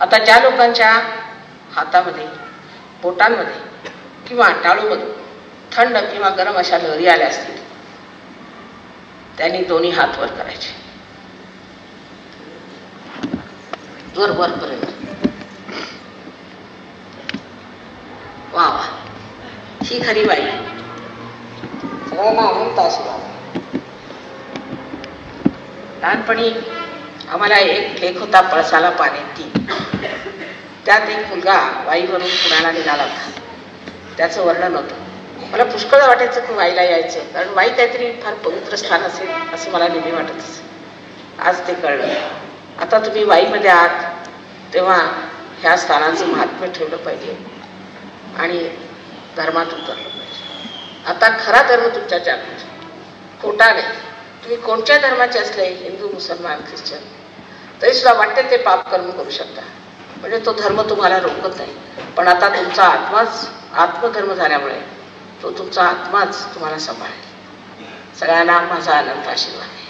आता ज्या लोकांच्या हातामध्ये, बोटांमध्ये किंवा टाळूमध्ये थंड किंवा गरम अशा लहरी आल्या असतील त्यांनी दोन्ही हात वर करायचे, वरपर्यंत. वा वा, ही खरी बाई. सगळ्यांना अनंत आशीर्वाद. लहानपणी आम्हाला एक लेख होता पळसाला पाने 3. त्यात एक मुलगा वाईवरून पुण्याला निघाला होता. त्याचं वर्णन होतं. मला पुष्कळ वाटायचं की वाईला यायचं, कारण वाई काहीतरी फार पवित्र स्थान असेल असं मला नेहमी वाटत असे. आज ते कळलं. आता तुम्ही वाईमध्ये आहात तेव्हा ह्या स्थानाचं महात्म्य ठेवलं पाहिजे आणि धर्मात उतरलं पाहिजे. आता खरा धर्म तुमच्या जागृत, खोटा नाही. तुम्ही कोणत्या धर्माचे असले, हिंदू, मुसलमान, ख्रिश्चन, तरी सुद्धा वाटते ते पाप कर्म करू शकता, म्हणजे तो धर्म तुम्हाला रोखत नाही. पण आता तुमचा आत्माच आत्मधर्म झाल्यामुळे तो तुमचा आत्माच तुम्हाला सांभाळेल. सगळ्यांना माझा अनंत आशीर्वाद आहे.